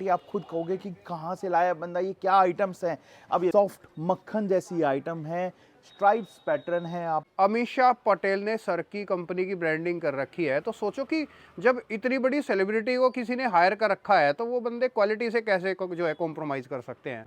आप खुद कहोगे कि कहाँ से लाया बंदा, ये क्या आइटम्स हैं। अब ये सॉफ्ट मक्खन जैसी आइटम है, स्ट्राइप्स पैटर्न है। आप अमीषा पटेल ने सर की कंपनी की ब्रांडिंग कर रखी है, तो सोचो कि जब इतनी बड़ी सेलिब्रिटी को किसी ने हायर कर रखा है तो वो बंदे क्वालिटी से कैसे जो है कॉम्प्रोमाइज कर सकते हैं।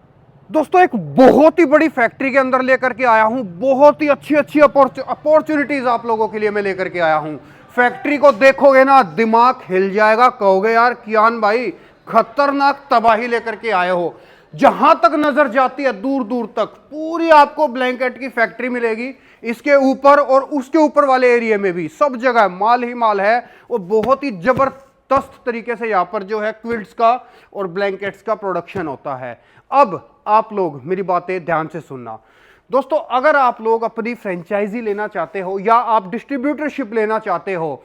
दोस्तों एक बहुत ही बड़ी फैक्ट्री के अंदर लेकर के आया हूं, बहुत ही अच्छी अच्छी अपॉर्चुनिटीज आप लोगों के लिए मैं लेकर के आया हूं। फैक्ट्री को देखोगे ना दिमाग हिल जाएगा, कहोगे यार कियान भाई खतरनाक तबाही लेकर के आए हो। जहां तक नजर जाती है दूर दूर तक पूरी आपको ब्लैंकेट की फैक्ट्री मिलेगी, इसके ऊपर और उसके ऊपर वाले एरिया में भी सब जगह माल ही माल है। और बहुत ही जबरदस्त तरीके से यहां पर जो है क्विल्ट्स का और ब्लैंकेट्स का प्रोडक्शन होता है। अब आप लोग मेरी बातें ध्यान से सुनना दोस्तों, अगर आप लोग अपनी फ्रेंचाइजी लेना चाहते हो या आप डिस्ट्रीब्यूटरशिप लेना चाहते हो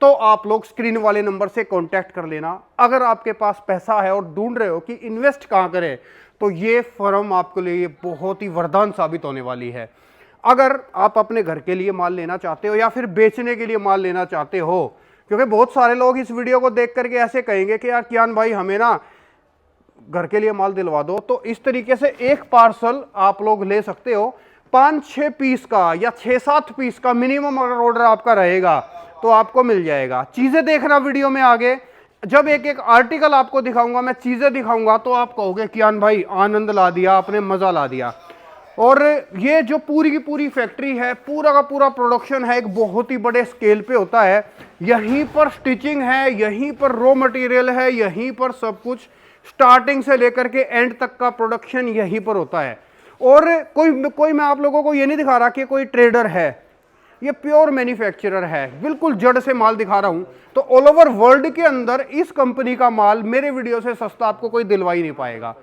तो आप लोग स्क्रीन वाले नंबर से कांटेक्ट कर लेना। अगर आपके पास पैसा है और ढूंढ रहे हो कि इन्वेस्ट कहां करें, तो ये फर्म आपके लिए बहुत ही वरदान साबित होने वाली है। अगर आप अपने घर के लिए माल लेना चाहते हो या फिर बेचने के लिए माल लेना चाहते हो, क्योंकि बहुत सारे लोग इस वीडियो को देख करके ऐसे कहेंगे कि यार कियान भाई हमें ना घर के लिए माल दिलवा दो, तो इस तरीके से एक पार्सल आप लोग ले सकते हो 5-6 पीस का या 6-7 पीस का मिनिमम अगर ऑर्डर आपका रहेगा तो आपको मिल जाएगा। चीजें देखना वीडियो में आगे, जब एक एक आर्टिकल आपको दिखाऊंगा, मैं चीजें दिखाऊंगा, तो आप कहोगे कियान भाई आनंद ला दिया आपने, मजा ला दिया। और ये जो पूरी की पूरी फैक्ट्री है, पूरा का पूरा प्रोडक्शन है, एक बहुत ही बड़े स्केल पे होता है। यहीं पर स्टिचिंग है, यहीं पर रॉ मटेरियल है, यहीं पर सब कुछ स्टार्टिंग से लेकर के एंड तक का प्रोडक्शन यहीं पर होता है। और कोई मैं आप लोगों को ये नहीं दिखा रहा कि कोई ट्रेडर है, ये प्योर मैन्युफैक्चरर है, बिल्कुल जड़ से माल दिखा रहा हूं। तो ऑल ओवर वर्ल्ड के अंदर इस कंपनी का माल मेरे वीडियो से सस्ता आपको कोई दिलवा ही नहीं पाएगा।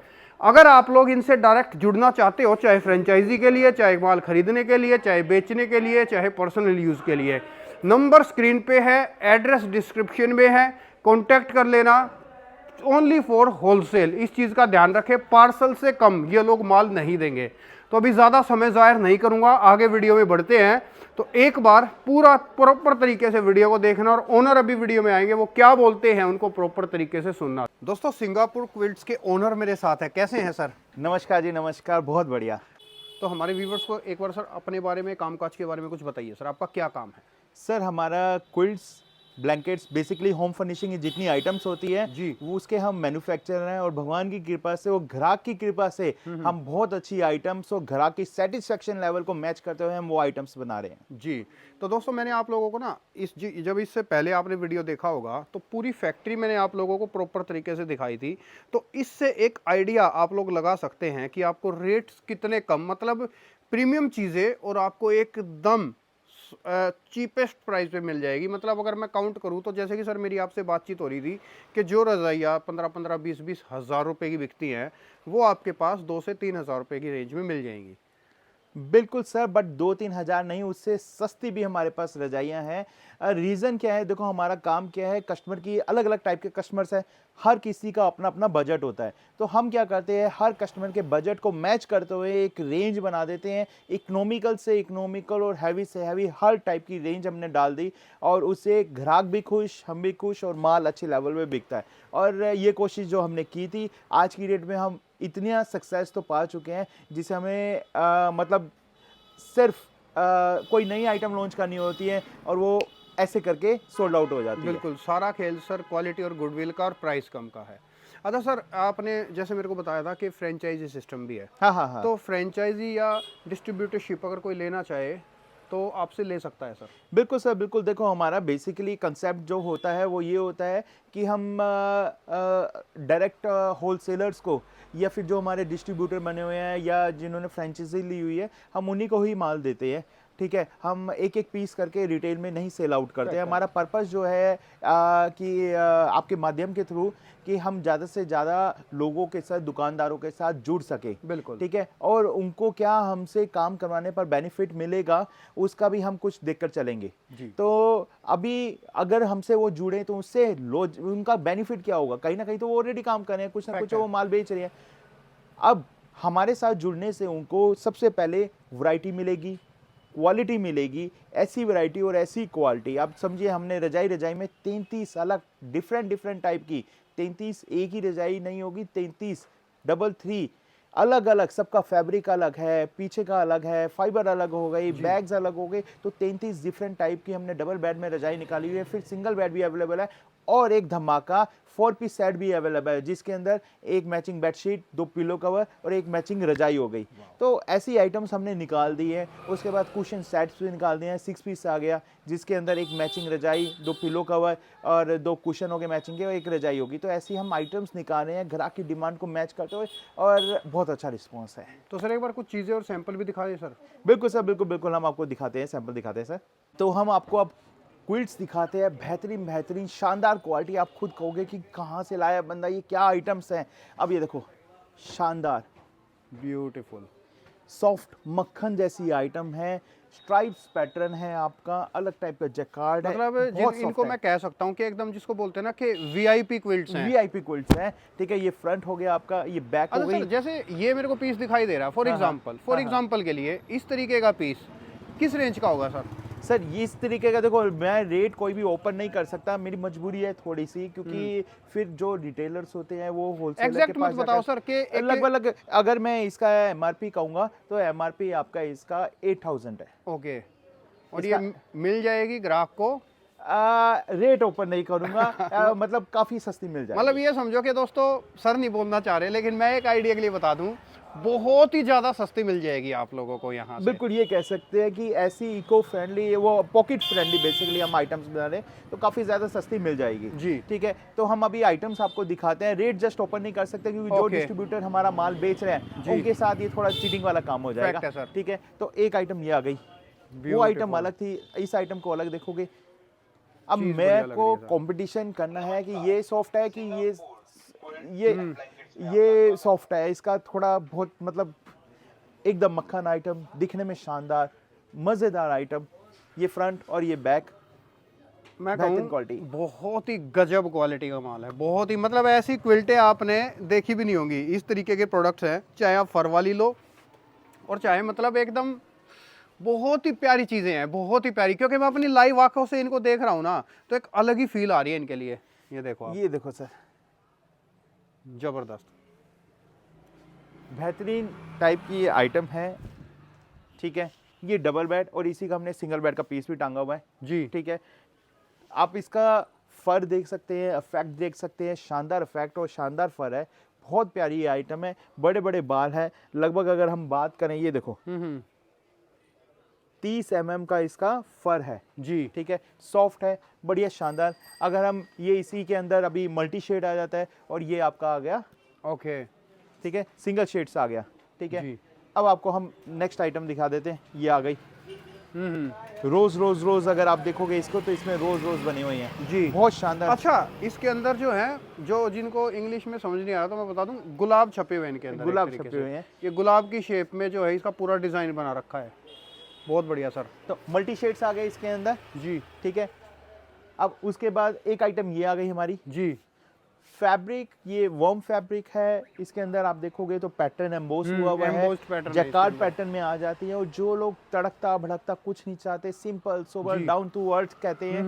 अगर आप लोग इनसे डायरेक्ट जुड़ना चाहते हो, चाहे फ्रेंचाइजी के लिए, चाहे माल खरीदने के लिए, चाहे बेचने के लिए, चाहे पर्सनल यूज के लिए, नंबर स्क्रीन पे है, एड्रेस डिस्क्रिप्शन में है, कॉन्टैक्ट कर लेना। ओनली फॉर होलसेल, इस चीज का ध्यान रखें, पार्सल से कम ये लोग माल नहीं देंगे। तो अभी ज्यादा समय जाहिर नहीं करूंगा, आगे वीडियो में बढ़ते हैं। तो एक बार पूरा प्रॉपर तरीके से वीडियो को देखना, और ओनर अभी वीडियो में आएंगे, वो क्या बोलते हैं उनको प्रॉपर तरीके से सुनना। दोस्तों सिंगापुर क्विल्ट्स के ओनर मेरे साथ है, कैसे हैं सर? नमस्कार जी, नमस्कार, बहुत बढ़िया। तो हमारे व्यूवर्स को एक बार सर अपने बारे में, कामकाज के बारे में कुछ बताइए सर, आपका क्या काम है? सर हमारा quilts, blankets, basically home furnishing की जितनी आइटम्स होती है जी, वो उसके हम मैन्युफैक्चरर हैं। और भगवान की कृपा से, वो ग्राहक की कृपा से हम बहुत अच्छी आइटम्स और ग्राहक की सेटिस्फेक्शन लेवल को मैच करते हुए हम वो आइटम्स बना रहे हैं जी। तो दोस्तों मैंने आप लोगों को ना जब इससे पहले आपने वीडियो देखा होगा तो पूरी फैक्ट्री मैंने आप लोगों को प्रॉपर तरीके से दिखाई थी। तो इससे एक आइडिया आप लोग लगा सकते हैं कि आपको रेट्स कितने कम, मतलब प्रीमियम चीज़ें, और आपको एकदम चीपेस्ट प्राइस पे मिल जाएगी। मतलब अगर मैं काउंट करूं तो जैसे कि सर मेरी आपसे बातचीत हो रही थी कि जो रज़ाइयाँ 15-15, 20-20 हज़ार रुपए की बिकती हैं, वो आपके पास 2 से 3 हज़ार रुपए की रेंज में मिल जाएंगी। बिल्कुल सर, बट 2-3 हज़ार नहीं, उससे सस्ती भी हमारे पास रजाइयाँ हैं। रीज़न क्या है, देखो हमारा काम क्या है, कस्टमर की अलग अलग टाइप के कस्टमर्स हैं, हर किसी का अपना अपना बजट होता है। तो हम क्या करते हैं, हर कस्टमर के बजट को मैच करते हुए एक रेंज बना देते हैं। इकोनॉमिकल से इकोनॉमिकल और हैवी से हैवी हर टाइप की रेंज हमने डाल दी, और उससे ग्राहक भी खुश, हम भी खुश, और माल अच्छे लेवल में बिकता है। और ये कोशिश जो हमने की थी, आज की डेट में हम इतनी सक्सेस तो पा चुके हैं जिसे हमें मतलब सिर्फ कोई नई आइटम लॉन्च करनी होती है और वो ऐसे करके सोल्ड आउट हो जाती है। बिल्कुल, सारा खेल सर क्वालिटी और गुडविल का और प्राइस कम का है। अच्छा सर, आपने जैसे मेरे को बताया था कि फ्रेंचाइजी सिस्टम भी है। हाँ हाँ हाँ, तो फ्रेंचाइजी या डिस्ट्रीब्यूटरशिप अगर कोई लेना चाहे तो आपसे ले सकता है सर? बिल्कुल सर, बिल्कुल। देखो हमारा बेसिकली कंसेप्ट जो होता है वो ये होता है कि हम डायरेक्ट होलसेलर्स को, या फिर जो हमारे डिस्ट्रीब्यूटर बने हुए हैं या जिन्होंने फ्रेंचाइजी ली हुई है, हम उन्हीं को ही माल देते हैं। ठीक है, हम एक एक पीस करके रिटेल में नहीं सेल आउट करते हैं। हमारा पर्पस जो है कि आपके माध्यम के थ्रू कि हम ज़्यादा से ज़्यादा लोगों के साथ, दुकानदारों के साथ जुड़ सके। बिल्कुल, ठीक है, और उनको क्या हमसे काम करवाने पर बेनिफिट मिलेगा उसका भी हम कुछ देखकर चलेंगे। जी। तो अभी अगर हमसे वो जुड़े तो उससे उनका बेनिफिट क्या होगा, कहीं ना कहीं तो वो ऑलरेडी काम कर रहे हैं, कुछ ना कुछ वो माल बेच रहे हैं। अब हमारे साथ जुड़ने से उनको सबसे पहले वैरायटी मिलेगी, क्वालिटी मिलेगी, ऐसी वैरायटी और ऐसी क्वालिटी। आप समझिए, हमने रजाई में 33 अलग डिफरेंट टाइप की 33 एक ही रजाई नहीं होगी, 33 डबल 3 अलग अलग, सबका फैब्रिक अलग है, पीछे का अलग है, फाइबर अलग हो गई, बैग्स अलग हो गए, तो 33 डिफरेंट टाइप की हमने डबल बेड में रजाई निकाली हुई है। फिर सिंगल बेड भी अवेलेबल है और एक धमाका 4 पीस सेट भी अवेलेबल है, जिसके अंदर एक मैचिंग बेडशीट, 2 पिलो कवर और एक मैचिंग रजाई हो गई। तो ऐसी आइटम्स हमने निकाल दी है। उसके बाद कुशन सेट्स भी निकाल दिए हैं, 6 पीस आ गया, जिसके अंदर एक मैचिंग रजाई, 2 पिलो कवर और 2 कुशन हो गए मैचिंग के और एक रजाई होगी। तो ऐसी हम आइटम्स निकाल रहे हैं ग्राहक की डिमांड को मैच करते हुए और बहुत अच्छा रिस्पॉन्स है। तो सर एक बार कुछ चीज़ें और सैंपल भी दिखा दें सर। बिल्कुल सर, बिल्कुल बिल्कुल, हम आपको दिखाते हैं, सैंपल दिखाते हैं सर। तो हम आपको अब क्विल्ट्स दिखाते हैं, बेहतरीन बेहतरीन शानदार क्वालिटी। आप खुद कहोगे कि कहाँ से लाया बंदा, ये क्या आइटम्स हैं। अब ये देखो, शानदार ब्यूटीफुल सॉफ्ट मक्खन जैसी आइटम है, स्ट्राइप्स पैटर्न है आपका, अलग टाइप का जैकार्ड है, मतलब बहुत इनको मैं कह सकता हूँ कि एकदम जिसको बोलते हैं ना कि वीआईपी क्विल्ट्स हैं। वीआईपी क्विल्ट्स हैं। ठीक है, ये फ्रंट हो गया आपका, ये बैक हो अच्छा सर, गई। जैसे ये मेरे को पीस दिखाई दे रहा है फॉर हाँ, हाँ, एग्जांपल के लिए इस तरीके का पीस किस रेंज का होगा सर? सर ये इस तरीके का, देखो मैं रेट कोई भी ओपन नहीं कर सकता, मेरी मजबूरी है थोड़ी सी, क्योंकि फिर जो रिटेलर्स होते हैं वो होलसेलर के एग्जैक्ट पास मत बताओ जाकर सर कि लगभग, अगर मैं इसका एमआरपी कहूंगा तो एमआरपी आपका इसका 8000 है। ओके, और ये मिल जाएगी ग्राहक को? रेट ओपन नहीं करूंगा, मतलब काफी सस्ती मिल जाएगी। मतलब ये समझो कि दोस्तों, सर नहीं बोलना चाह रहे, लेकिन मैं एक आइडिया के लिए बता दूं, बहुत ही ज्यादा सस्ती मिल जाएगी आप लोगों को यहाँ से। बिल्कुल, ये कह सकते हैं कि ऐसी इको फ्रेंडली, वो पॉकेट फ्रेंडली बेसिकली हम आइटम्स बना रहे हैं, तो काफी ज्यादा सस्ती मिल जाएगी जी। ठीक है, तो हम अभी आइटम्स आपको दिखाते हैं। रेट जस्ट ओपन नहीं कर सकते, क्योंकि जो Okay. डिस्ट्रीब्यूटर हमारा माल बेच रहे हैं उनके साथ ये थोड़ा चीटिंग वाला काम हो जाएगा। Fact है, सर। ठीक है, तो एक आइटम ये आ गई, वो आइटम अलग थी, इस आइटम को अलग देखोगे। अब चीज़ बढ़िया मेरे लग को रही है, सर। कंपटीशन करना है कि ये सॉफ्ट है कि ये सॉफ्ट है, इसका थोड़ा बहुत मतलब एकदम मक्खन आइटम, दिखने में शानदार मजेदार आइटम। ये फ्रंट और ये बैक, मैं बेहतरीन कहूँ क्वालिटी। बहुत ही गजब क्वालिटी का माल है, बहुत ही, मतलब ऐसी क्विल्टें आपने देखी भी नहीं होंगी। इस तरीके के प्रोडक्ट्स हैं, चाहे आप फर वाली लो और चाहे मतलब एकदम बहुत ही प्यारी चीज़ें हैं, बहुत ही प्यारी, क्योंकि मैं अपनी लाइव आंखों से इनको देख रहा हूँ ना, तो एक अलग ही फील आ रही है इनके लिए। ये देखो आप, ये देखो सर, जबरदस्त। बेहतरीन टाइप की ये आइटम है। ठीक है, ये डबल बेड और इसी का हमने सिंगल बेड का पीस भी टांगा हुआ है जी। ठीक है, आप इसका फर देख सकते हैं, इफेक्ट देख सकते हैं, शानदार इफेक्ट और शानदार फर है, बहुत प्यारी ये आइटम है। बड़े बड़े बाल है, लगभग अगर हम बात करें, ये देखो 30 mm का इसका फर है जी। ठीक है, सॉफ्ट है, बढ़िया शानदार। अगर हम ये इसी के अंदर अभी मल्टी शेड आ जाता है और ये आपका आ गया ओके। ठीक है, सिंगल शेड्स आ गया ठीक है। जी। अब आपको हम नेक्स्ट आइटम दिखा देते हैं, ये आ गई रोज रोज रोज। अगर आप देखोगे इसको तो इसमें रोज रोज बनी हुई हैं जी, बहुत शानदार। अच्छा, इसके अंदर जो है, जो जिनको इंग्लिश में समझ नहीं आ रहा तो मैं बता दूं, गुलाब छपे हुए हैं इनके अंदर, गुलाब एक तरीके छपे से। हुए हैं। ये गुलाब की शेप में जो है इसका पूरा डिजाइन बना रखा है, बहुत बढ़िया सर। तो मल्टी शेड्स आ गए इसके अंदर जी ठीक है। अब उसके बाद एक आइटम ये आ गई हमारी जी। फैब्रिक, ये वर्म फैब्रिक है, इसके अंदर आप देखोगे तो पैटर्न एम्बोस हुआ हुआ है, embossed pattern है इसके जैकार्ड अंदर। पैटर्न में आ जाती है। और जो लोग तड़कता भड़कता कुछ नहीं चाहते, सिंपल सोबर जी। डाउन टू अर्थ कहते हैं,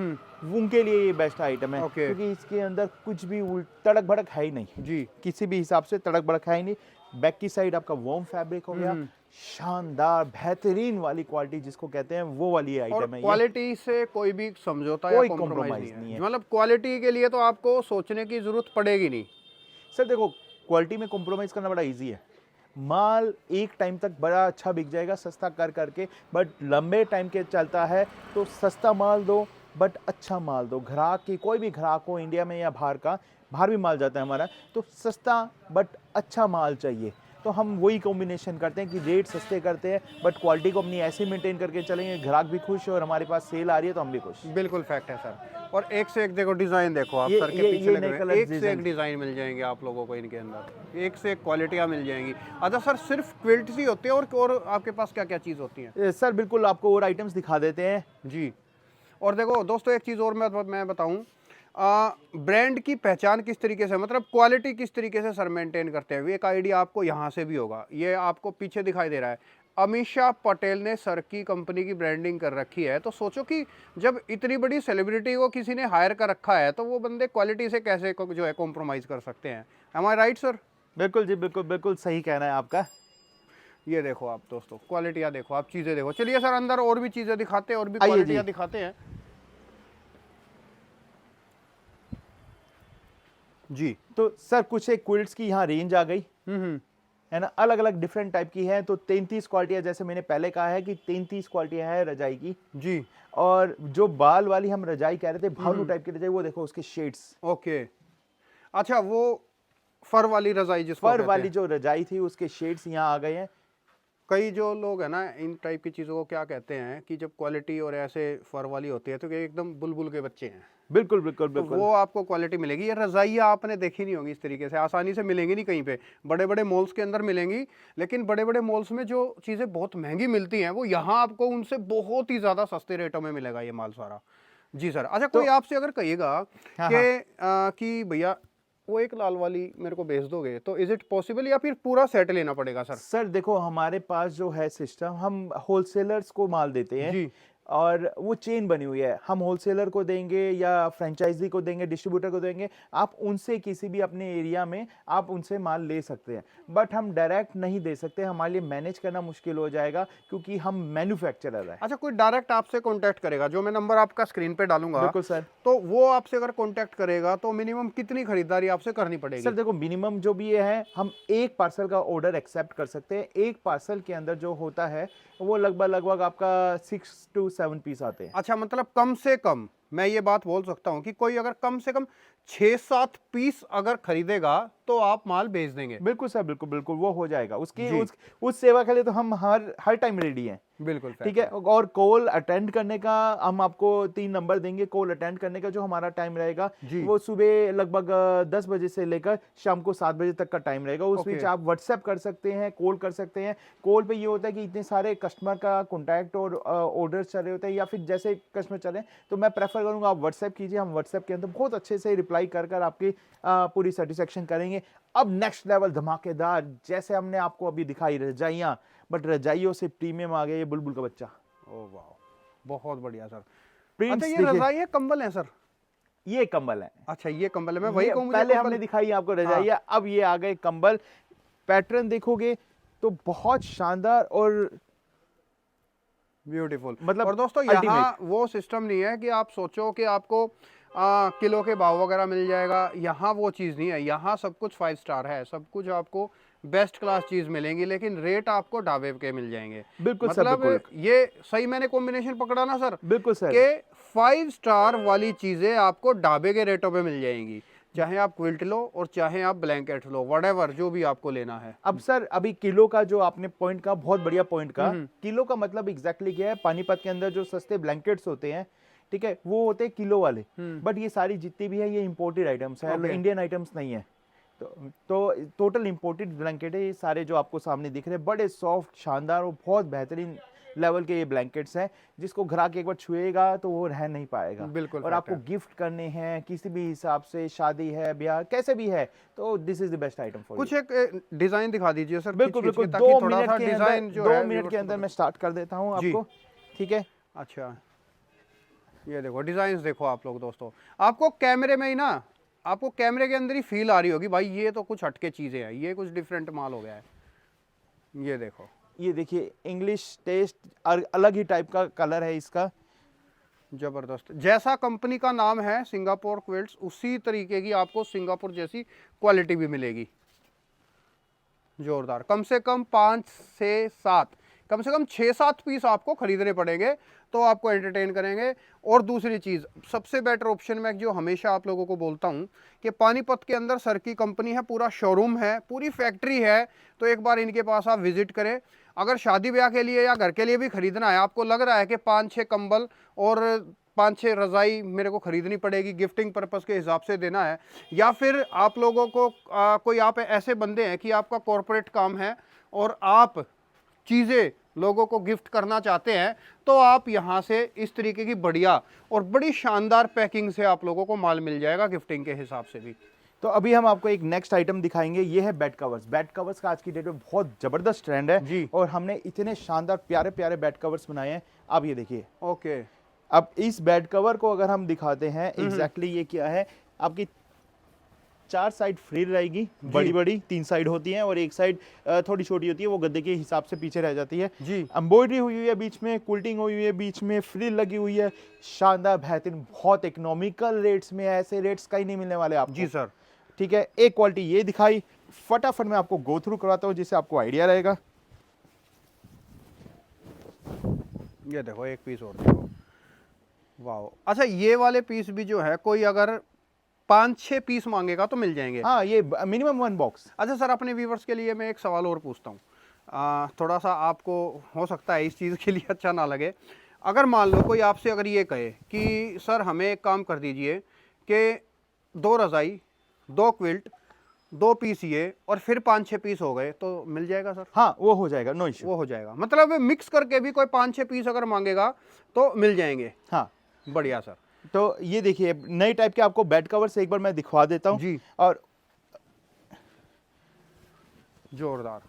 उनके लिए ये बेस्ट आइटम है। Okay. क्योंकि इसके अंदर कुछ भी तड़क भड़क है ही नहीं, जी। किसी भी हिसाब से तड़क भड़क है ही नहीं। बैक की साइड आपका वर्म फैब्रिक हो गया, शानदार बेहतरीन वाली क्वालिटी जिसको कहते हैं, वो वाली और आइटम है ये। क्वालिटी से कोई भी समझौता या कोई कॉम्प्रोमाइज compromise नहीं नहीं है। है, मतलब क्वालिटी के लिए तो आपको सोचने की जरूरत पड़ेगी नहीं। सर देखो, क्वालिटी में कॉम्प्रोमाइज़ करना बड़ा इजी है। माल एक टाइम तक बड़ा अच्छा बिक जाएगा सस्ता कर करके, बट लंबे टाइम के चलता है तो सस्ता माल दो बट अच्छा माल दो। ग्राहक की, कोई भी ग्राहक हो इंडिया में या बाहर का, बाहर भी माल जाता है हमारा, तो सस्ता बट अच्छा माल चाहिए। तो हम वही कॉम्बिनेशन करते हैं कि रेट सस्ते करते हैं बट क्वालिटी को अपनी ऐसे मेंटेन करके चलेंगे, ग्राहक भी खुश और हमारे पास सेल आ रही है तो हम भी खुश। बिल्कुल फैक्ट है सर। और एक से एक देखो डिजाइन देखो आप, ये- सर के ये- पीछे ये लगे नए हुए colours एक से एक design। डिजाइन मिल जाएंगे आप लोगों को इनके अंदर, एक से एक क्वालिटियाँ मिल जाएंगी। अच्छा सर, सिर्फ क्विल्ट्स ही होते हैं और आपके पास क्या क्या चीज़ होती है? सर बिल्कुल, आपको और आइटम्स दिखा देते हैं। जी। और देखो दोस्तों, एक चीज़ और मैं बताऊं, ब्रांड की पहचान किस तरीके से, मतलब क्वालिटी किस तरीके से सर मेंटेन करते हैं, एक आइडिया आपको यहाँ से भी होगा। ये आपको पीछे दिखाई दे रहा है, अमीषा पटेल ने सर की कंपनी की ब्रांडिंग कर रखी है, तो सोचो कि जब इतनी बड़ी सेलिब्रिटी को किसी ने हायर कर रखा है तो वो बंदे क्वालिटी से कैसे जो है कॉम्प्रोमाइज कर सकते हैं। एम आई राइट सर? बिल्कुल जी, बिल्कुल बिल्कुल सही कहना है आपका। ये देखो आप दोस्तों, क्वालिटियाँ देखो आप, चीज़ें देखो। चलिए सर अंदर और भी चीज़ें दिखाते हैं, और भी आइए क्वालिटियाँ जी। दिखाते हैं जी। तो सर कुछ एक क्विल्ट्स की यहाँ रेंज आ गई है ना, अलग अलग डिफरेंट टाइप की है। तो 33 क्वालिटियाँ, जैसे मैंने पहले कहा है कि 33 क्वालिटियाँ है रजाई की। जी। और जो बाल वाली हम रजाई कह रहे थे, भालू टाइप की रजाई, वो देखो उसके शेड्स। ओके, अच्छा वो फर वाली रजाई जिसको फर कहते वाली हैं। जो रजाई थी उसके शेड्स यहाँ आ गए हैं। कई जो लोग है ना इन टाइप की चीज़ों को क्या कहते हैं कि जब क्वालिटी और ऐसे फर वाली होती है तो ये एकदम बुलबुल के बच्चे हैं। बिल्कुल बिल्कुल तो बिल्कुल। वो आपको क्वालिटी मिलेगी। ये रज़ाइयाँ आपने देखी नहीं होगी इस तरीके से, आसानी से मिलेंगी नहीं कहीं पे। बड़े बड़े मॉल्स के अंदर मिलेंगी, लेकिन बड़े बड़े मॉल्स में जो चीज़ें बहुत महंगी मिलती हैं वो यहाँ आपको उनसे बहुत ही ज़्यादा सस्ते रेटों में मिलेगा ये माल सारा। जी सर। अच्छा, कोई आपसे अगर कहिएगा हाँ, कि भैया वो एक लाल वाली मेरे को भेज दोगे, तो इज इट पॉसिबल या फिर पूरा सेट लेना पड़ेगा सर? सर देखो, हमारे पास जो है सिस्टम, हम होलसेलर्स को माल देते हैं जी। और वो चेन बनी हुई है। हम होलसेलर को देंगे या फ्रेंचाइजी को देंगे, डिस्ट्रीब्यूटर को देंगे, आप उनसे किसी भी अपने एरिया में आप उनसे माल ले सकते हैं। बट हम डायरेक्ट नहीं दे सकते, हमारे लिए मैनेज करना मुश्किल हो जाएगा क्योंकि हम मैन्युफैक्चरर है। अच्छा, कोई डायरेक्ट आपसे कांटेक्ट करेगा, जो मैं नंबर आपका स्क्रीन पे डालूंगा, बिल्कुल सर। तो वो आपसे अगर कांटेक्ट करेगा तो मिनिमम कितनी खरीदारी आपसे करनी पड़ेगी? सर देखो, मिनिमम जो भी ये है, हम एक पार्सल का ऑर्डर एक्सेप्ट कर सकते हैं। एक पार्सल के अंदर जो होता है वो लगभग आपका 6 to 7 पीस आते हैं। अच्छा, मतलब कम से कम मैं ये बात बोल सकता हूँ कि कोई अगर कम से कम 6-7 पीस अगर खरीदेगा तो आप माल भेज देंगे? बिल्कुल सर, बिल्कुल बिल्कुल वो हो जाएगा। उसकी जी। उस सेवा के लिए तो हम हर टाइम रेडी हैं। बिल्कुल ठीक है। और कॉल अटेंड करने का हम आपको 3 नंबर देंगे। कॉल अटेंड करने का जो हमारा टाइम रहेगा जी। वो सुबह लगभग 10 बजे से लेकर शाम को 7 बजे तक का टाइम रहेगा। उस बीच ओके। आप व्हाट्सएप कर सकते हैं, कॉल कर सकते हैं। कॉल पे ये होता है कि इतने सारे कस्टमर का कॉन्टैक्ट और ऑर्डर्स चल रहे होते हैं, या फिर जैसे कस्टमर चले तो मैं प्रेफर करूंगा आप व्हाट्सएप कीजिए। हम व्हाट्सएप के अंदर बहुत अच्छे से रिप्लाई कर आपकी पूरी सेटिस्फेक्शन करेंगे। अब नेक्स्ट लेवल धमाकेदार, जैसे हमने आपको अभी दिखाई रजाइयां, बट रजाइयों से प्रीमियम आ गया ये बुलबुल का बच्चा। ओ वाह, बहुत बढ़िया सर। प्रिंट्स अच्छा, ये देखिए, रजाई है, कंबल है सर? ये कंबल है। अच्छा, ये कंबल है। मैं वही कहूँ, मुझे पहले कंबल। हमने दिखाई आपको रजाइयां, अब ये आ गए कंबल। पैटर्न देखोगे तो बहुत शानदार और ब्यूटीफुल। मतलब और दोस्तों यहाँ अल्टीमेट। वो सिस्टम नहीं है कि आप सोचो कि आपको किलो के भाव वगैरह मिल जाएगा। यहाँ वो चीज़ नहीं है। यहाँ सब कुछ 5 स्टार है, सब कुछ आपको बेस्ट क्लास चीज़ मिलेंगी, लेकिन रेट आपको ढाबे के मिल जाएंगे। बिल्कुल सर, मतलब बिल्कुल ये सही मैंने कॉम्बिनेशन पकड़ा ना सर? बिल्कुल सर। कि 5 स्टार वाली चीज़ें आपको ढाबे के रेटों पे मिल जाएंगी, चाहे आप क्विल्ट लो और चाहे आप ब्लैंकेट लो, व्हाटएवर जो भी आपको लेना है। अब सर, अभी किलो का जो आपने पॉइंट का, बहुत बढ़िया पॉइंट का, किलो का मतलब एग्जैक्टली क्या है। पानीपत के अंदर जो सस्ते ब्लैंकेट्स होते हैं, ठीक है, वो होते हैं किलो वाले। बट ये सारी जितनी भी है ये इंपोर्टेड आइटम्स है, Okay. इंडियन आइटम्स नहीं है। तो टोटल इंपोर्टेड ब्लैंकेट है ये सारे जो आपको सामने दिख रहे हैं। बड़े सॉफ्ट, शानदार और बहुत बेहतरीन लेवल के ये ब्लैंकेट्स हैं, जिसको ग्राहक एक बार छुएगा तो वो रह नहीं पाएगा। बिल्कुल और fact आपको है। गिफ्ट करने हैं किसी भी हिसाब से, शादी है, ब्याह, कैसे भी है, तो this is the best item for कुछ एक डिजाइन दिखा दीजिए सर, बिल्कुल खींच-खींच बिल्कुल। के, ताकि 2 थोड़ा मिनट सा के डिजाइन अंदर, जो 2 है मिनट viewers के को अंदर पता मैं स्टार्ट कर देता हूँ जी। आपको। ठीक है। अच्छा, ये देखो डिजाइन देखो आप लोग दोस्तों, आपको कैमरे में ही ना, आपको कैमरे के अंदर ही फील आ रही होगी भाई ये तो कुछ हटके चीजें हैं, ये कुछ डिफरेंट माल हो गया है। ये देखो, ये देखिए, इंग्लिश टेस्ट अलग ही टाइप का कलर है इसका। जबरदस्त। जैसा कंपनी का नाम है सिंगापुर क्विल्ट्स, उसी तरीके की आपको सिंगापुर जैसी क्वालिटी भी मिलेगी। जोरदार। कम से कम 5 से 7, कम से कम 6-7 पीस आपको खरीदने पड़ेंगे तो आपको एंटरटेन करेंगे। और दूसरी चीज़, सबसे बेटर ऑप्शन मैं जो हमेशा आप लोगों को बोलता हूं कि पानीपत के अंदर सर की कंपनी है, पूरा शोरूम है, पूरी फैक्ट्री है, तो एक बार इनके पास आप विजिट करें। अगर शादी ब्याह के लिए या घर के लिए भी खरीदना है, आपको लग रहा है कि 5-6 कंबल और 5-6 रज़ाई मेरे को खरीदनी पड़ेगी, गिफ्टिंग पर्पस के हिसाब से देना है, या फिर आप लोगों को कोई आप ऐसे बंदे हैं कि आपका कॉरपोरेट काम है और आप चीज़ें लोगों को गिफ्ट करना चाहते हैं, तो आप यहाँ से इस तरीके की बढ़िया और बड़ी शानदार पैकिंग से आप लोगों को माल मिल जाएगा गिफ्टिंग के हिसाब से भी। तो अभी हम आपको एक नेक्स्ट आइटम दिखाएंगे, ये है बेड कवर्स। बेड कवर्स का आज की डेट में बहुत जबरदस्त ट्रेंड है जी। और हमने इतने शानदार प्यारे प्यारे बेड कवर्स बनाए हैं। आप ये देखिए, ओके। अब इस बेड कवर को अगर हम दिखाते हैं एग्जैक्टली ये क्या है, आपकी 4 साइड फ्री रहेगी, बड़ी बड़ी 3 साइड होती हैं और एक साइड थोड़ी छोटी होती है, वो गद्दे के हिसाब से पीछे रह जाती है। जी। एम्ब्रॉयडरी हुई हुई है बीच में, कुल्टिंग हुई हुई है बीच में, फ्रिल लगी हुई है, शानदार बेहतरीन, बहुत इकोनॉमिकल रेट्स में, ऐसे रेट्स कहीं नहीं मिलने वाले आपको। जी सर। ठीक है, एक क्वालिटी ये दिखाई, फटाफट मैं आपको गो थ्रू करवाता हूँ जिससे आपको आइडिया रहेगा। ये देखो एक पीस और देखो, वाह। अच्छा, ये वाले पीस भी जो है कोई अगर 5-6 पीस मांगेगा तो मिल जाएंगे? हाँ, ये मिनिमम 1 बॉक्स। अच्छा सर, अपने व्यूवर्स के लिए मैं एक सवाल और पूछता हूँ, थोड़ा सा आपको हो सकता है इस चीज़ के लिए अच्छा ना लगे। अगर मान लो कोई आपसे अगर ये कहे कि सर हमें एक काम कर दीजिए कि 2 रज़ाई, 2 क्विल्ट, 2 पीस ये और फिर 5-6 पीस हो गए, तो मिल जाएगा सर? हाँ, वो हो जाएगा, नो इश्यू। वो हो जाएगा, मतलब मिक्स करके भी कोई 5-6 पीस अगर मांगेगा तो मिल जाएंगे? हाँ, बढ़िया सर। तो ये देखिए नए टाइप के आपको बेड कवर्स एक बार मैं दिखवा देता हूँ। जी। और जोरदार।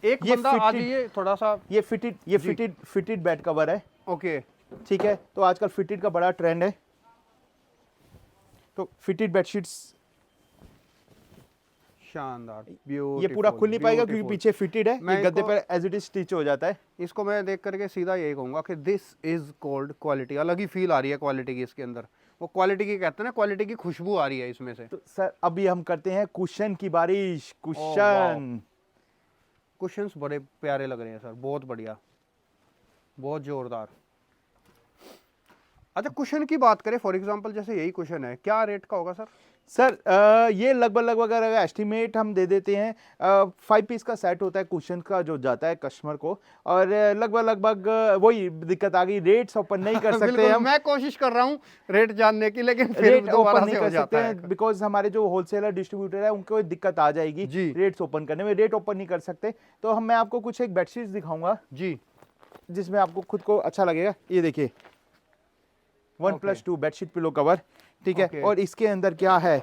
एक ये बंदा आ fitted- जाइए थोड़ा सा। ये जी। फिटेड बेड कवर है। ओके। ठीक है, तो आजकल फिटेड का बड़ा ट्रेंड है, तो फिटेड बेडशीट्स शानदार, ये ब्यूटीफुल, पूरा खुल नहीं पाएगा क्योंकि ब्यूटीफुल। पीछे फिटेड है, मैं ये गद्दे इनको- पर एज इट इज स्टिच हो जाता है। इसको मैं देख करके सीधा यही कहूंगा कि दिस इज कॉल्ड क्वालिटी। अलग ही फील आ रही है क्वालिटी की इसके अंदर, वो क्वालिटी की कहते हैं ना, क्वालिटी की खुशबू आ रही है इसमें से। तो सर अभी हम करते हैं कुशन की बारिश। वाह। कुशन, कुशन्स बड़े प्यारे लग रहे हैं सर, बहुत बढ़िया, बहुत जोरदार। अच्छा, कुशन की बात करें, फॉर एग्जांपल जैसे यही कुशन है, क्या रेट का होगा सर? सर ये लगभग अगर एस्टिमेट हम दे देते हैं, 5 पीस का सेट होता है कुशन का जो जाता है कस्टमर को, और लगभग वही दिक्कत आ गई, रेट्स ओपन नहीं कर सकते बिल्कुल, हम। मैं कोशिश कर रहा हूँ रेट जानने की, लेकिन फिर रेट दोबारा ओपन नहीं से हो कर सकते जाता है। हैं बिकॉज हमारे जो होलसेलर डिस्ट्रीब्यूटर है उनको दिक्कत आ जाएगी जी। रेट्स ओपन करने में, रेट ओपन नहीं कर सकते। तो मैं आपको कुछ एक बेडशीट्स दिखाऊंगा जी। जिसमें आपको खुद को अच्छा लगेगा। ये देखिए 1+2 बेडशीट पिलो कवर, ठीक है। Okay. और इसके अंदर क्या है,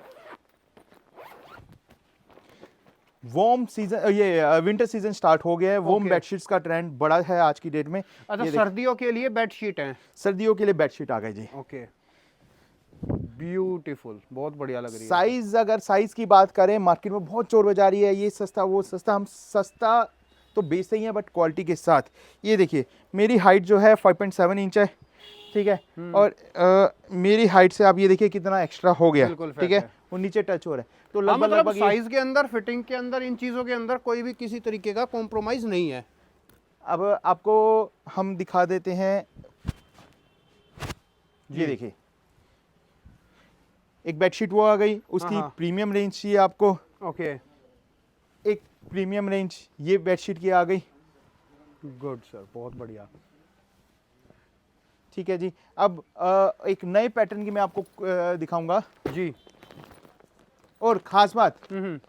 वार्म सीजन, ये विंटर सीजन स्टार्ट हो गया है, वार्म Okay. बेडशीट्स का ट्रेंड बड़ा है आज की डेट में। अच्छा, ये देखिए, सर्दियों के लिए बेडशीट हैं? सर्दियों के लिए बेडशीट आ गई जी। ओके, ब्यूटीफुल, बहुत बढ़िया लग रही है। साइज, अगर साइज की बात करें, मार्केट में बहुत चोर बजा रही है, ये सस्ता वो सस्ता, हम सस्ता तो बेचते ही हैं बट क्वालिटी के साथ। ये देखिए मेरी हाइट जो है 5.7 इंच है, ठीक है, और मेरी हाइट से आप ये देखिए कितना एक्स्ट्रा हो गया, बिल्कुल ठीक fit है, है। वो नीचे टच हो रहा है। तो हाँ, मतलब लगभग साइज के अंदर, फिटिंग के अंदर, इन चीजों के अंदर कोई भी किसी तरीके का कॉम्प्रोमाइज नहीं है। अब आपको हम दिखा देते हैं, जी। ये देखिए एक बेडशीट वो आ गई, उसकी हाँ। प्रीमियम रेंज चाहिए आपको, ओके, एक प्रीमियम रेंज ये बेडशीट की आ गई, गुड सर, बहुत बढ़िया। ठीक है जी। अब एक नए पैटर्न की मैं आपको दिखाऊंगा, जी। और खास बात, हम्म।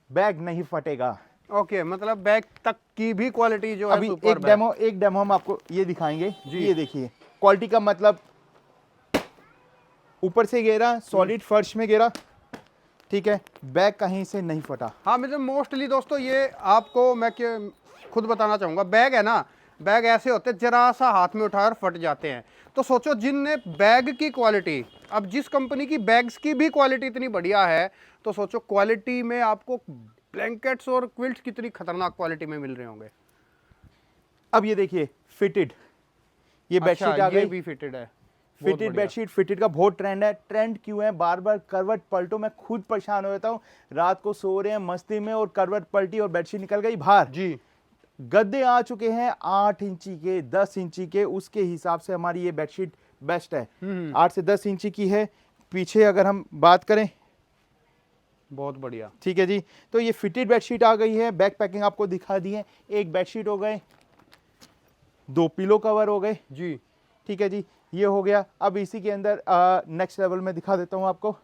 बैग नहीं फटेगा। ओके, मतलब बैग तक की भी क्वालिटी जो है अभी सुपर्ब है। एक डेमो हम आपको ये दिखाएंगे। जी। ये देखिए क्वालिटी का मतलब, ऊपर से गिरा, सॉलिड फर्श में गिरा, ठीक है, बैग कहीं से नहीं फटा। हाँ, मतलब मोस्टली दोस्तों ये आपको मैं खुद बताना चाहूँगा, बैग है ना, बैग ऐसे होते हैं जरा सा हाथ में उठाकर फट जाते हैं। तो सोचो जिनने बैग की क्वालिटी, अब जिस कंपनी की बैग्स की भी क्वालिटी इतनी बढ़िया है, तो सोचो क्वालिटी में आपको ब्लैंकेट्स और क्विल्ट्स कितनी खतरनाक क्वालिटी में मिल रहे होंगे। अब ये देखिए फिटेड, ये बेडशीट अच्छा, आ ये गई, भी फिटेड है। बहुत फिटेड बढ़िया। बेडशीट। फिटेड का बहुत ट्रेंड है। ट्रेंड क्यों है, बार बार करवट पलटो, मैं खुद परेशान हो जाता हूँ, रात को सो रहे हैं मस्ती में और करवट पलटी और बेडशीट निकल गई बाहर। जी। गद्दे आ चुके हैं 8 इंची के, 10 इंची के, उसके हिसाब से हमारी ये बेडशीट बेस्ट है। 8 से 10 इंची की है। पीछे अगर हम बात करें, बहुत बढ़िया। ठीक है जी, तो ये फिटेड बेडशीट आ गई है। बैक पैकिंग आपको दिखा दी है। एक बेडशीट हो गए, 2 पिलो कवर हो गए, जी। ठीक है जी, ये हो गया। अब इसी के अंदर नेक्स्ट लेवल में दिखा देता हूं आपको।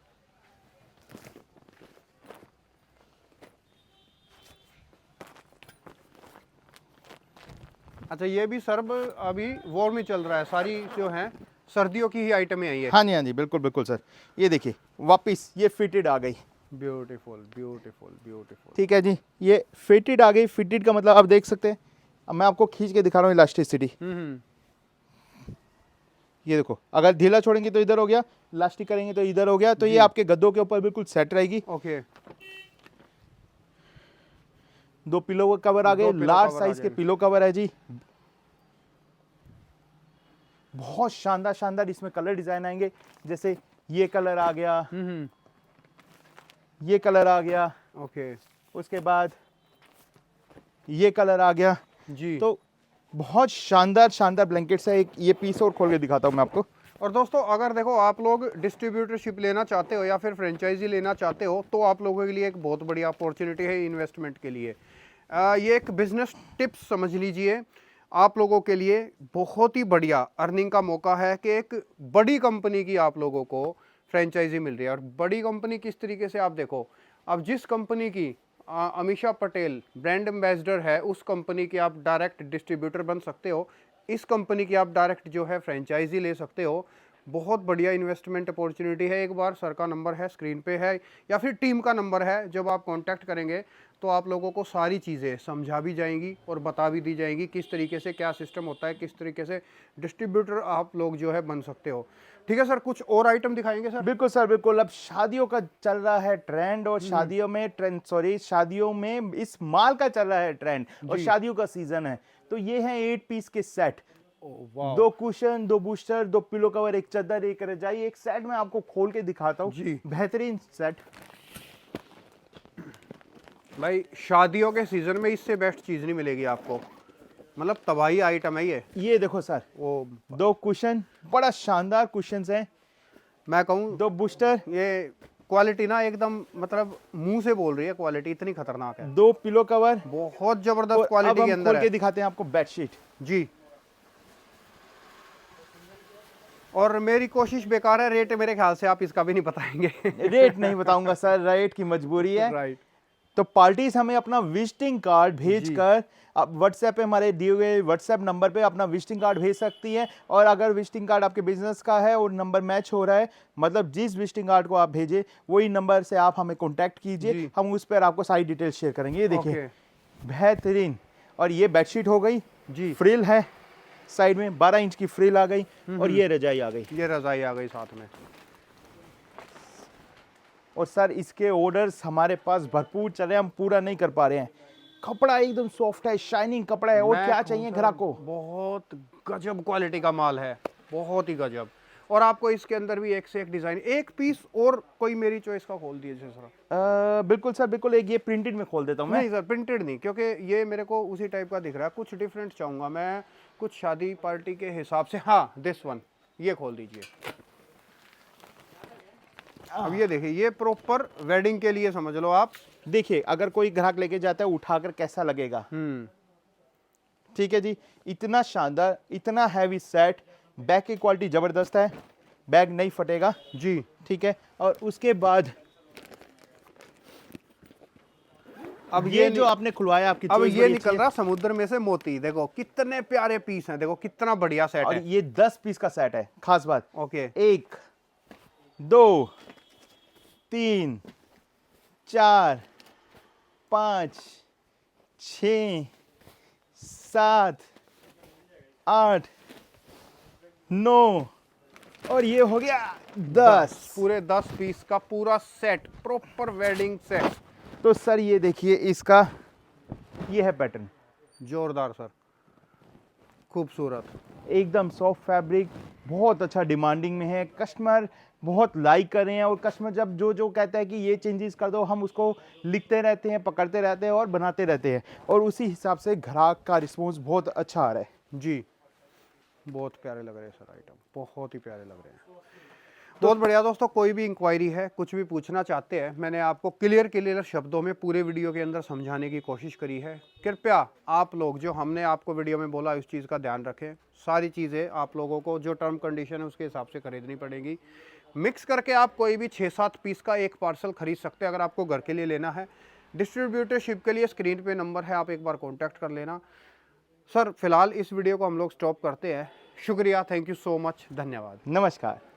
अच्छा, ये भी सर्ब अभी वॉर में चल रहा है, सारी जो हैं सर्दियों की ही आइटमें आई है। हाँ जी, हाँ जी, बिल्कुल बिल्कुल सर। ये देखिए वापस ये फिटेड आ गई। Beautiful beautiful beautiful. ठीक है जी, ये फिटेड आ गई। फिटेड का मतलब आप देख सकते हैं, अब मैं आपको खींच के दिखा रहा हूँ इलास्टिसिटी। हम्म। ये देखो, अगर ढीला छोड़ेंगे तो इधर हो गया, इलास्टिक करेंगे तो इधर हो गया, तो ये जी। आपके गद्दों के ऊपर बिल्कुल सेट रहेगी। ओके। 2 पिलो कवर आ गए, 2 पिलो लार्ज कवर आ साइज के गए। पिलो कवर है जी। बहुत शानदार शानदार इसमें कलर डिजाइन आएंगे, जैसे ये कलर आ गया, ये कलर आ गया, ओके। उसके बाद ये कलर आ गया। जी। तो बहुत शानदार शानदार ब्लैंकेट्स है। एक ये पीस और खोल के दिखाता हूँ मैं आपको। और दोस्तों अगर देखो आप लोग डिस्ट्रीब्यूटरशिप लेना चाहते हो या फिर फ्रेंचाइजी लेना चाहते हो तो आप लोगों के लिए एक बहुत बड़ी अपॉर्चुनिटी है इन्वेस्टमेंट के लिए। ये एक बिजनेस टिप्स समझ लीजिए, आप लोगों के लिए बहुत ही बढ़िया अर्निंग का मौका है कि एक बड़ी कंपनी की आप लोगों को फ्रेंचाइजी मिल रही है। और बड़ी कंपनी किस तरीके से, आप देखो, अब जिस कंपनी की अमीषा पटेल ब्रांड एम्बेसडर है उस कंपनी के आप डायरेक्ट डिस्ट्रीब्यूटर बन सकते हो, इस कंपनी की आप डायरेक्ट जो है फ्रेंचाइजी ले सकते हो। बहुत बढ़िया इन्वेस्टमेंट अपॉर्चुनिटी है। एक बार सर का नंबर है स्क्रीन पे है या फिर टीम का नंबर है, जब आप कांटेक्ट करेंगे तो आप लोगों को सारी चीज़ें समझा भी जाएंगी और बता भी दी जाएंगी किस तरीके से क्या सिस्टम होता है, किस तरीके से डिस्ट्रीब्यूटर आप लोग जो है बन सकते हो। ठीक है सर, कुछ और आइटम दिखाएंगे सर? बिल्कुल सर, बिल्कुल। अब शादियों का चल रहा है ट्रेंड, और शादियों में ट्रेंड, सॉरी, शादियों में इस माल का चल रहा है ट्रेंड, और जी। शादियों का सीजन है। तो ये है 8 पीस के सेट, वाह। 2 कुशन, 2 बूस्टर, 2 पिलो कवर, एक चादर, एक रजाई, एक सेट में आपको खोल के दिखाता हूँ। जी। बेहतरीन सेट। भाई शादियों के सीजन में इससे बेस्ट चीज़ नहीं मिलेगी आपको, मतलब तबाही आइटम है ये। ये देखो सर, वो 2 कुशन, बड़ा शानदार कुशन है, मैं कहूँ 2 बूस्टर, ये क्वालिटी ना एकदम, मतलब मुंह से बोल रही है, क्वालिटी इतनी खतरनाक है, 2 पिलो कवर। बहुत जबरदस्त और क्वालिटी अब के हम अंदर खोल के है। दिखाते हैं आपको बेडशीट। जी। और मेरी कोशिश बेकार है, रेट मेरे ख्याल से आप इसका भी नहीं बताएंगे। रेट नहीं बताऊंगा सर, रेट की मजबूरी है। राइट। तो पार्टीज हमें अपना विजिटिंग कार्ड भेजकर, आप व्हाट्सएप पे हमारे दिए हुए व्हाट्सएप नंबर पे अपना विजिटिंग कार्ड भेज सकती हैं। और अगर विजिटिंग कार्ड आपके बिजनेस का है और नंबर मैच हो रहा है, मतलब जिस विजिटिंग कार्ड को आप भेजें वही नंबर से आप हमें कांटेक्ट कीजिए, जी। हम उस पर आपको सारी डिटेल शेयर करेंगे। ये देखिए ओके। बेहतरीन। और ये बेडशीट हो गई जी। फ्रिल है, साइड में 12 इंच की फ्रिल आ गई, और ये रजाई आ गई। ये रजाई आ गई साथ में। और सर इसके ऑर्डर्स हमारे पास भरपूर चले, हम पूरा नहीं कर पा रहे हैं। कपड़ा एकदम सॉफ्ट है, शाइनिंग कपड़ा है, और मैं क्या कहूँ चाहिए सर, ग्राहक को। बहुत गजब क्वालिटी का माल है, बहुत ही गजब। और आपको इसके अंदर भी एक से एक डिजाइन, एक पीस और कोई मेरी चॉइस का खोल दीजिए सर। बिल्कुल सर, बिल्कुल। एक ये प्रिंटेड में खोल देता हूँ मैं। नहीं सर, प्रिंटेड नहीं, क्योंकि ये मेरे को उसी टाइप का दिख रहा है, कुछ डिफरेंट चाहूंगा मैं, कुछ शादी पार्टी के हिसाब से। हाँ, दिस वन, ये खोल दीजिए। अब ये देखिए, ये प्रॉपर वेडिंग के लिए समझ लो आप। देखिए अगर कोई ग्राहक लेके जाता है उठाकर कैसा लगेगा। ठीक है जी, इतना शानदार, इतना हैवी सेट, बैग की क्वालिटी जबरदस्त है, बैग नहीं फटेगा जी। ठीक है। और उसके बाद अब ये जो आपने खुलवाया, आपकी अब choice ये बड़ी निकल अच्छी है। रहा समुद्र में से मोती, देखो कितने प्यारे पीस हैं, देखो कितना बढ़िया सेट और है। ये 10 पीस का सेट है, खास बात। ओके। 1 2 3 4 5 6 7 8 9, और ये हो गया 10। पूरे 10 पीस का पूरा सेट, प्रॉपर वेडिंग सेट। तो सर ये देखिए इसका, ये है पैटर्न, जोरदार सर, खूबसूरत। एकदम सॉफ्ट फैब्रिक, बहुत अच्छा डिमांडिंग में है, कस्टमर बहुत लाइक कर रहे हैं। और कस्टमर जब जो जो कहता है कि ये चेंजेस कर दो, हम उसको लिखते रहते हैं, पकड़ते रहते हैं और बनाते रहते हैं, और उसी हिसाब से ग्राहक का रिस्पॉन्स बहुत अच्छा आ रहा है जी। बहुत प्यारे लग रहे हैं सर आइटम, बहुत ही प्यारे लग रहे हैं। बहुत बढ़िया दोस्तों, कोई भी इंक्वायरी है, कुछ भी पूछना चाहते हैं, मैंने आपको क्लियर शब्दों में पूरे वीडियो के अंदर समझाने की कोशिश करी है। कृपया आप लोग जो हमने आपको वीडियो में बोला उस चीज़ का ध्यान रखें। सारी चीज़ें आप लोगों को जो टर्म कंडीशन है उसके हिसाब से खरीदनी पड़ेगी। मिक्स करके आप कोई भी 6-7 पीस का एक पार्सल खरीद सकते हैं अगर आपको घर के लिए लेना है। डिस्ट्रीब्यूटरशिप के लिए स्क्रीन पे नंबर है, आप एक बार कॉन्टैक्ट कर लेना। सर फिलहाल इस वीडियो को हम लोग स्टॉप करते हैं, शुक्रिया, थैंक यू सो मच, धन्यवाद। नमस्कार।